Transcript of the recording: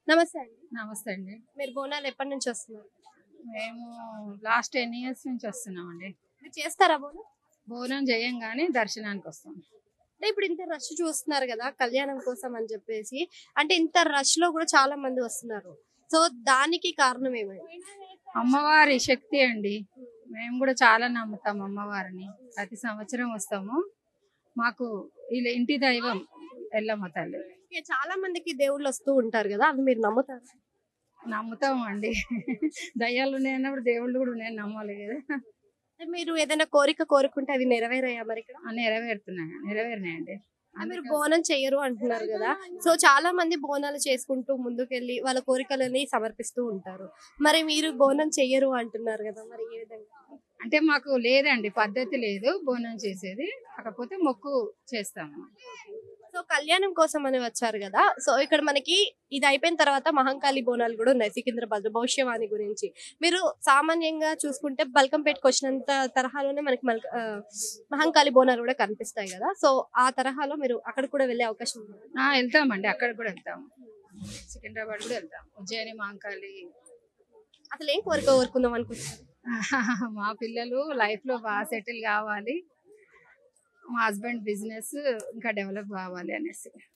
నమస్తే అండి. నమస్తే అండి. మీరు బోనాలు ఎప్పటి నుంచి వస్తున్నారు? మేము లాస్ట్ 10 ఇయర్స్ నుంచి వస్తున్నామండి. మీరు చేస్తారా బోనం? బోనం చేయం గానీ దర్శనానికి వస్తాం. అంటే ఇప్పుడు ఇంత రష్ చూస్తున్నారు కదా కళ్యాణం కోసం అని చెప్పేసి. అంటే ఇంత రష్ లో కూడా చాలా మంది వస్తున్నారు. సో దానికి కారణం ఏమైంది? అమ్మవారి శక్తి అండి. మేము కూడా చాలా నమ్ముతాం అమ్మవారిని. ప్రతి సంవత్సరం వస్తాము. మాకు ఇలా ఇంటి దైవం ఎల్లమ్మ తల్లి. ఓకే, చాలా మందికి దేవుళ్ళు వస్తూ ఉంటారు కదా, అవి మీరు నమ్ముతారా? నమ్ముతాం అండి. దయ్యాలు ఉన్నాయన్నప్పుడు దేవుళ్ళు కూడా ఉన్నాయని నమ్మాలి కదా. అంటే మీరు ఏదైనా కోరిక కోరుకుంటే అవి నెరవేరాయా మరి ఇక్కడ? నెరవేరినాయండి. అంటే మీరు బోనం చెయ్యరు అంటున్నారు కదా, సో చాలా మంది బోనాలు చేసుకుంటూ ముందుకెళ్ళి వాళ్ళ కోరికలని సమర్పిస్తూ ఉంటారు. మరి మీరు బోనం చెయ్యరు అంటున్నారు కదా, మరి ఏ విధంగా? అంటే మాకు లేదండి, పద్ధతి లేదు బోనం చేసేది. కాకపోతే మొక్కు చేస్తాము. సో కళ్యాణం కోసం అని వచ్చారు కదా, సో ఇక్కడ మనకి ఇది అయిపోయిన తర్వాత మహంకాళి బోనాలు కూడా ఉన్నాయి సికింద్రాబాద్ భవిష్యవాణి గురించి. మీరు సామాన్యంగా చూసుకుంటే బల్కంపేటకి వచ్చినంత తరహాలోనే మనకి మహంకాళి బోనాలు కూడా కనిపిస్తాయి కదా, సో ఆ తరహాలో మీరు అక్కడ కూడా వెళ్ళే అవకాశం ఉంది? వెళ్తామండి, అక్కడ కూడా వెళ్తాము. సికింద్రాబాద్ కూడా వెళ్తాం. ఉజ్జయిని, మహంకాళి. అసలు ఏం కోరిక కోరుకుందాం అనుకుంటున్నారు? మా పిల్లలు లైఫ్ లో బాగా సెటిల్ కావాలి, మా హస్బెండ్ బిజినెస్ ఇంకా డెవలప్ కావాలి అనేసి.